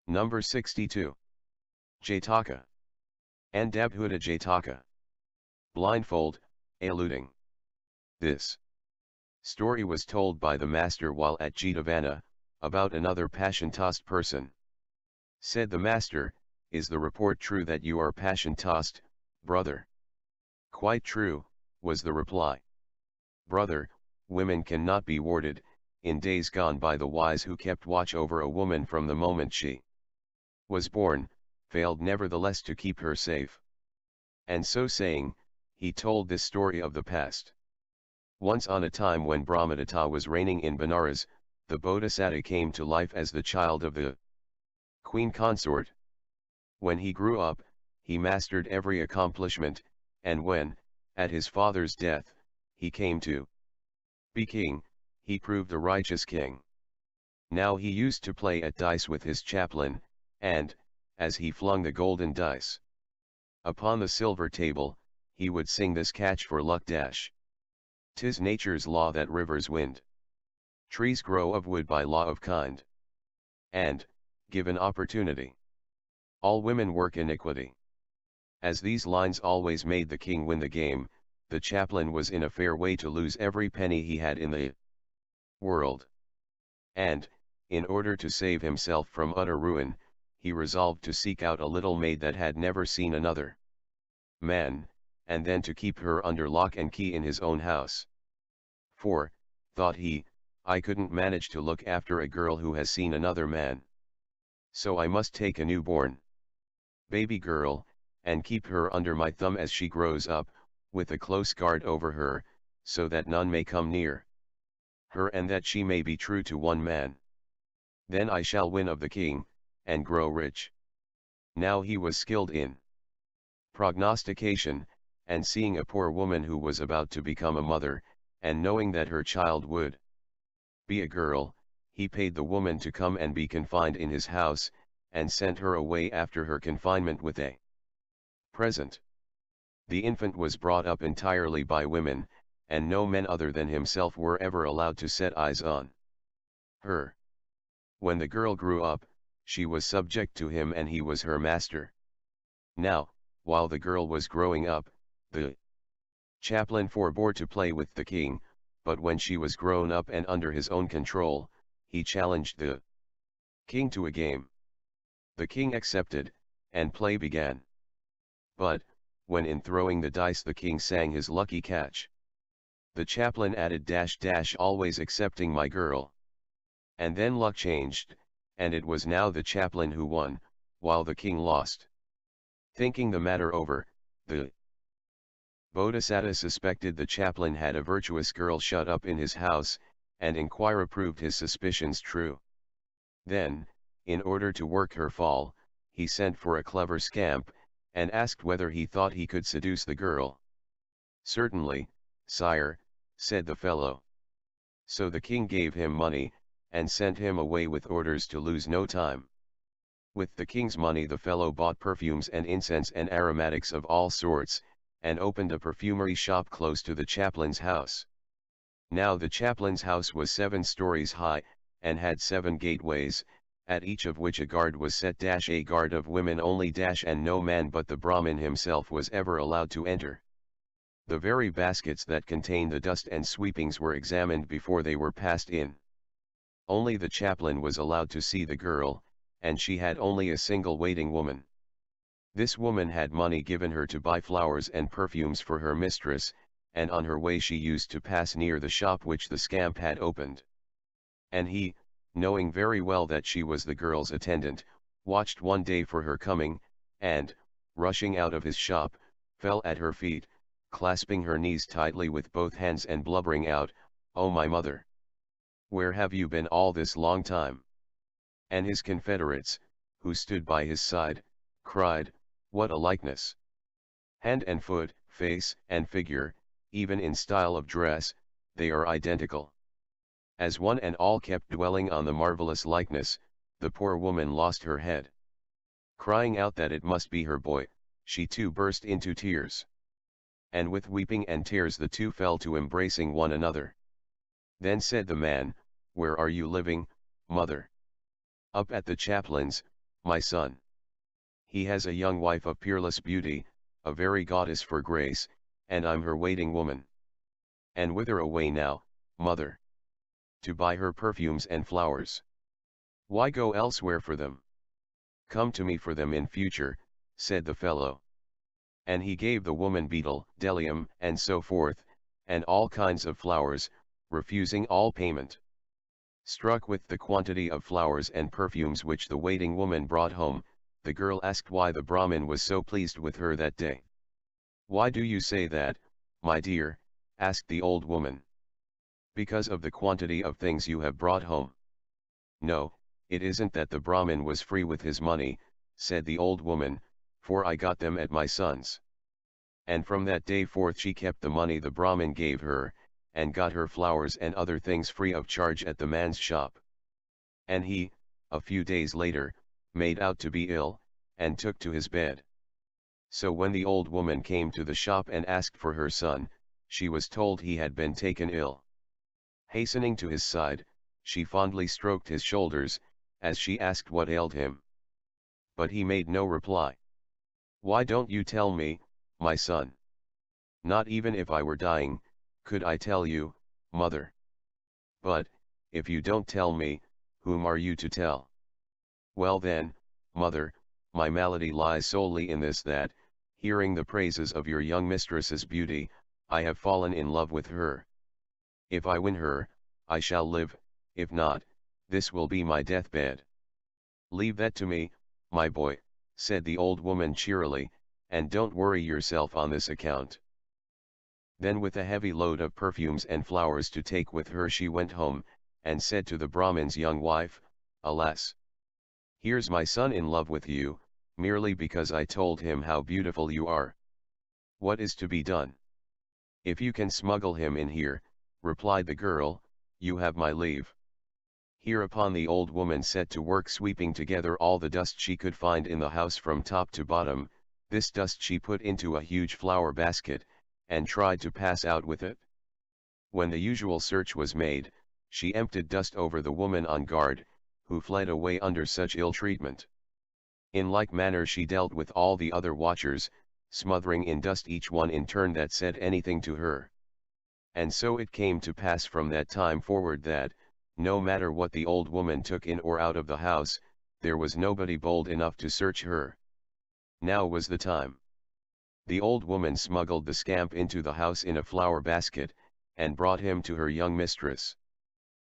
Number 62. Jataka. Andabhuta Jataka. Blindfold, a-luting. This story was told by the master while at Jetavana, about another passion-tost person. Said the master, "Is the report true that you are passion-tost, brother?" "Quite true," was the reply. "Brother, women cannot be warded, in days gone by the wise who kept watch over a woman from the moment she was born, failed nevertheless to keep her safe." And so saying, he told this story of the past. Once on a time when Brahmadatta was reigning in Benares, the Bodhisatta came to life as the child of the Queen-consort. When he grew up, he mastered every accomplishment, and when, at his father's death, he came to be king, he proved a righteous king. Now he used to play at dice with his chaplain, and, as he flung the golden dice upon the silver table, he would sing this catch for luck dash. "'Tis nature's law that rivers wind. Trees grow of wood by law of kind. And, given opportunity, all women work iniquity." As these lines always made the king win the game, the chaplain was in a fair way to lose every penny he had in the world. And, in order to save himself from utter ruin, he resolved to seek out a little maid that had never seen another man, and then to keep her under lock and key in his own house. "For," thought he, "I couldn't manage to look after a girl who has seen another man. So I must take a newborn baby girl, and keep her under my thumb as she grows up, with a close guard over her, so that none may come near her and that she may be true to one man. Then I shall win of the king, and grow rich." Now he was skilled in prognostication, and seeing a poor woman who was about to become a mother, and knowing that her child would be a girl, he paid the woman to come and be confined in his house, and sent her away after her confinement with a present. The infant was brought up entirely by women, and no men other than himself were ever allowed to set eyes on her. When the girl grew up, she was subject to him and he was her master. Now, while the girl was growing up, the chaplain forbore to play with the king, but when she was grown up and under his own control, he challenged the king to a game. The king accepted, and play began. But, when in throwing the dice the king sang his lucky catch, the chaplain added dash dash, always accepting my girl. And then luck changed, and it was now the chaplain who won, while the king lost. Thinking the matter over, the Bodhisatta suspected the chaplain had a virtuous girl shut up in his house, and inquiry proved his suspicions true. Then, in order to work her fall, he sent for a clever scamp, and asked whether he thought he could seduce the girl. "Certainly, sire," said the fellow. So the king gave him money, and sent him away with orders to lose no time. With the king's money the fellow bought perfumes and incense and aromatics of all sorts, and opened a perfumery shop close to the chaplain's house. Now the chaplain's house was 7 stories high, and had 7 gateways, at each of which a guard was set. A guard of women only, and no man but the Brahmin himself was ever allowed to enter. The very baskets that contained the dust and sweepings were examined before they were passed in. Only the chaplain was allowed to see the girl, and she had only a single waiting woman. This woman had money given her to buy flowers and perfumes for her mistress, and on her way she used to pass near the shop which the scamp had opened. And he, knowing very well that she was the girl's attendant, watched one day for her coming, and, rushing out of his shop, fell at her feet, clasping her knees tightly with both hands and blubbering out, "Oh my mother! Where have you been all this long time?" And his confederates, who stood by his side, cried, "What a likeness! Hand and foot, face and figure, even in style of dress, they are identical." As one and all kept dwelling on the marvelous likeness, the poor woman lost her head. Crying out that it must be her boy, she too burst into tears. And with weeping and tears the two fell to embracing one another. Then said the man, "Where are you living, mother?" "Up at the chaplain's, my son. He has a young wife of peerless beauty, a very goddess for grace, and I'm her waiting woman. And whither away now, mother? To buy her perfumes and flowers. Why go elsewhere for them? Come to me for them in future, said the fellow. And he gave the woman betel, bdellium, and so forth, and all kinds of flowers, refusing all payment. Struck with the quantity of flowers and perfumes which the waiting woman brought home, the girl asked why the Brahmin was so pleased with her that day. Why do you say that, my dear? Asked the old woman. Because of the quantity of things you have brought home. No, it isn't that the Brahmin was free with his money, said the old woman, for I got them at my son's. And from that day forth she kept the money the Brahmin gave her, and got her flowers and other things free of charge at the man's shop. And he, a few days later, made out to be ill, and took to his bed. So when the old woman came to the shop and asked for her son, she was told he had been taken ill. Hastening to his side, she fondly stroked his shoulders, as she asked what ailed him. But he made no reply. Why don't you tell me, my son? Not even if I were dying, could I tell you, mother? But, if you don't tell me, whom are you to tell? Well then, mother, my malady lies solely in this that, hearing the praises of your young mistress's beauty, I have fallen in love with her. If I win her, I shall live, if not, this will be my deathbed. Leave that to me, my boy, said the old woman cheerily, and don't worry yourself on this account. Then with a heavy load of perfumes and flowers to take with her she went home, and said to the Brahmin's young wife, Alas! Here's my son in love with you, merely because I told him how beautiful you are. What is to be done? If you can smuggle him in here, replied the girl, you have my leave. Hereupon the old woman set to work sweeping together all the dust she could find in the house from top to bottom. This dust she put into a huge flower basket, and tried to pass out with it. When the usual search was made, she emptied dust over the woman on guard, who fled away under such ill treatment. In like manner she dealt with all the other watchers, smothering in dust each one in turn that said anything to her. And so it came to pass from that time forward that, no matter what the old woman took in or out of the house, there was nobody bold enough to search her. Now was the time. The old woman smuggled the scamp into the house in a flower basket, and brought him to her young mistress.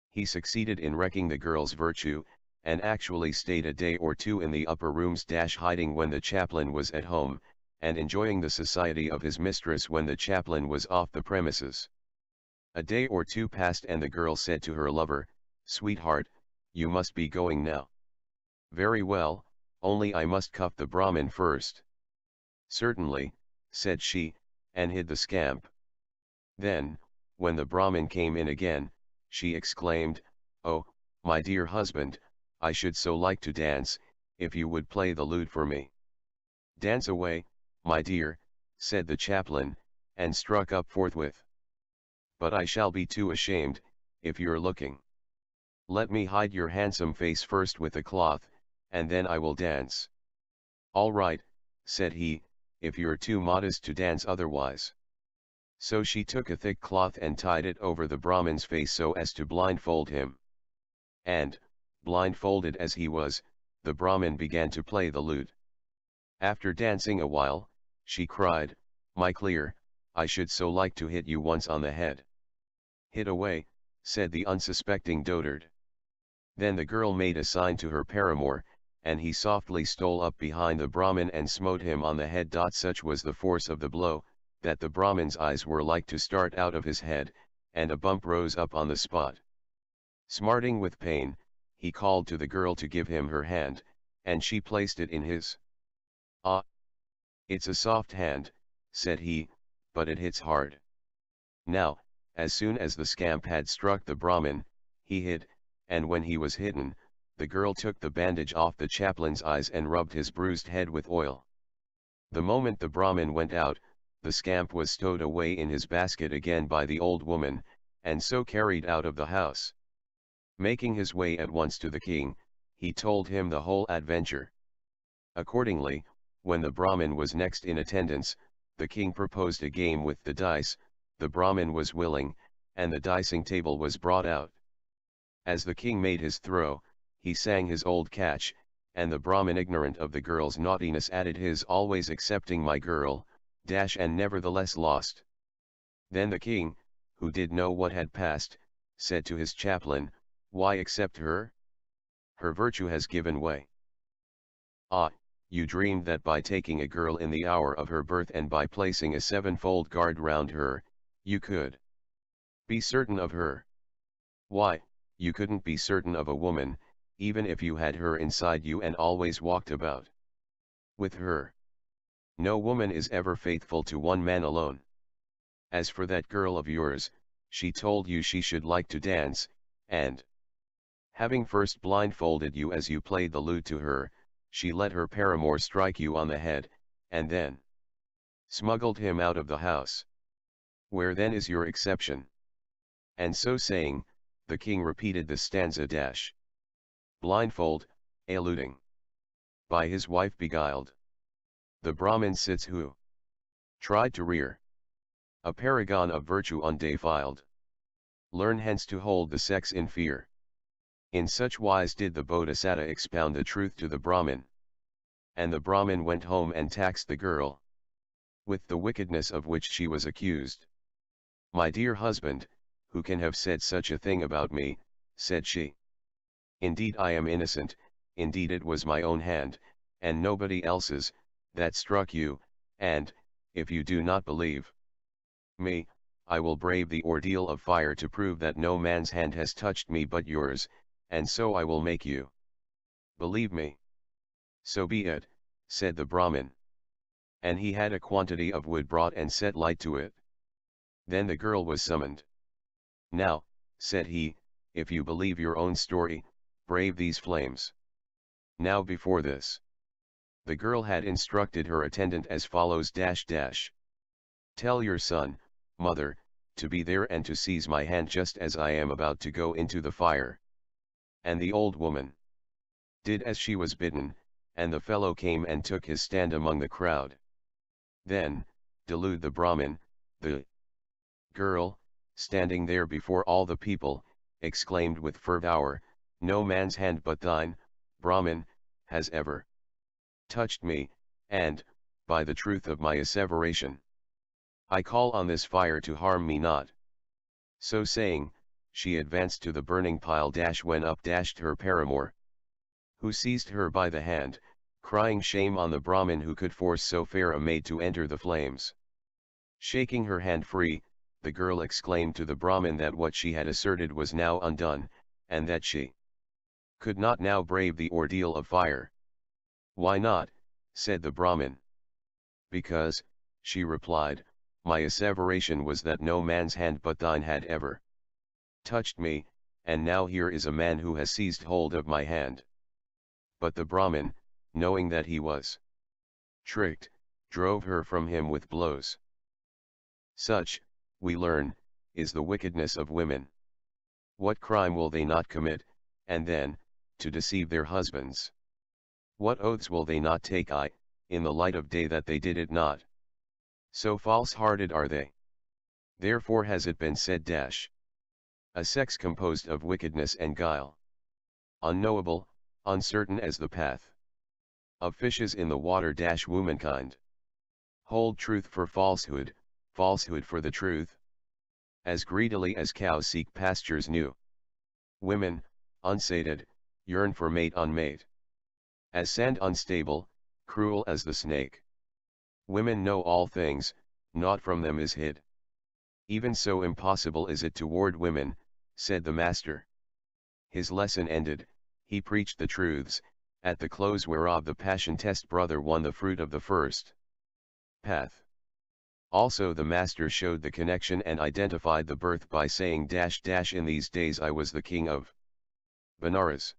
He succeeded in wrecking the girl's virtue, and actually stayed a day or two in the upper rooms hiding when the chaplain was at home, and enjoying the society of his mistress when the chaplain was off the premises. A day or two passed and the girl said to her lover, Sweetheart, you must be going now. Very well, only I must cuff the Brahmin first. Certainly, said she, and hid the scamp. Then, when the Brahmin came in again, she exclaimed, Oh, my dear husband, I should so like to dance, if you would play the lute for me. Dance away, my dear, said the chaplain, and struck up forthwith. But I shall be too ashamed, if you're looking. Let me hide your handsome face first with a cloth, and then I will dance. All right, said he, if you're too modest to dance otherwise. So she took a thick cloth and tied it over the Brahmin's face so as to blindfold him. And, blindfolded as he was, the Brahmin began to play the lute. After dancing a while, she cried, My clear, I should so like to hit you once on the head. Hit away, said the unsuspecting dotard. Then the girl made a sign to her paramour, and he softly stole up behind the Brahmin and smote him on the head. Such was the force of the blow, that the Brahmin's eyes were like to start out of his head, and a bump rose up on the spot. Smarting with pain, he called to the girl to give him her hand, and she placed it in his. Ah! It's a soft hand, said he, but it hits hard. Now, as soon as the scamp had struck the Brahmin, he hid, and when he was hidden, the girl took the bandage off the chaplain's eyes and rubbed his bruised head with oil. The moment the Brahmin went out, the scamp was stowed away in his basket again by the old woman, and so carried out of the house. Making his way at once to the king, he told him the whole adventure. Accordingly, when the Brahmin was next in attendance, the king proposed a game with the dice. The Brahmin was willing, and the dicing table was brought out. As the king made his throw, he sang his old catch, and the Brahmin, ignorant of the girl's naughtiness, added his always accepting my girl, and nevertheless lost. Then the king, who did know what had passed, said to his chaplain, "Why accept her? Her virtue has given way." "Ah, you dreamed that by taking a girl in the hour of her birth and by placing a sevenfold guard round her, you could be certain of her. Why, you couldn't be certain of a woman, even if you had her inside you and always walked about with her. No woman is ever faithful to one man alone. As for that girl of yours, she told you she should like to dance, and having first blindfolded you as you played the lute to her, she let her paramour strike you on the head, and then smuggled him out of the house. Where then is your exception?" And so saying, the king repeated the stanza Blindfold, a-luting. By his wife beguiled. The Brahmin sits who tried to rear a paragon of virtue undefiled. Learn hence to hold the sex in fear. In such wise did the Bodhisatta expound the truth to the Brahmin. And the Brahmin went home and taxed the girl with the wickedness of which she was accused. "My dear husband, who can have said such a thing about me?" said she. "Indeed I am innocent, indeed it was my own hand, and nobody else's, that struck you, and, if you do not believe me, I will brave the ordeal of fire to prove that no man's hand has touched me but yours, and so I will make you believe me." "So be it," said the Brahmin. And he had a quantity of wood brought and set light to it. Then the girl was summoned. "Now," said he, "if you believe your own story, brave these flames." Now before this, the girl had instructed her attendant as follows: "Tell your son, mother, to be there and to seize my hand just as I am about to go into the fire." And the old woman did as she was bidden, and the fellow came and took his stand among the crowd. Then, delude the Brahmin, the girl, standing there before all the people, exclaimed with fervour, "No man's hand but thine, Brahmin, has ever touched me, and, by the truth of my asseveration, I call on this fire to harm me not." So saying, she advanced to the burning pile. When up dashed her paramour, who seized her by the hand, crying shame on the Brahmin who could force so fair a maid to enter the flames. Shaking her hand free, the girl exclaimed to the Brahmin that what she had asserted was now undone, and that she could not now brave the ordeal of fire. "Why not?" said the Brahmin. "Because," she replied, "my asseveration was that no man's hand but thine had ever touched me, and now here is a man who has seized hold of my hand." But the Brahmin, knowing that he was tricked, drove her from him with blows. Such, we learn, is the wickedness of women. What crime will they not commit, and then, to deceive their husbands? What oaths will they not take, in the light of day, that they did it not? So false-hearted are they. Therefore has it been said a sex composed of wickedness and guile, unknowable, uncertain as the path of fishes in the water. Womankind hold truth for falsehood, falsehood for the truth, as greedily as cows seek pastures new. Women, unsated, yearn for mate unmate, as sand unstable, cruel as the snake. Women know all things, naught from them is hid. Even so impossible is it toward women, said the master. His lesson ended, he preached the truths, at the close whereof the passion-test brother won the fruit of the first path. Also the master showed the connection and identified the birth by saying, "In these days I was the king of Benares."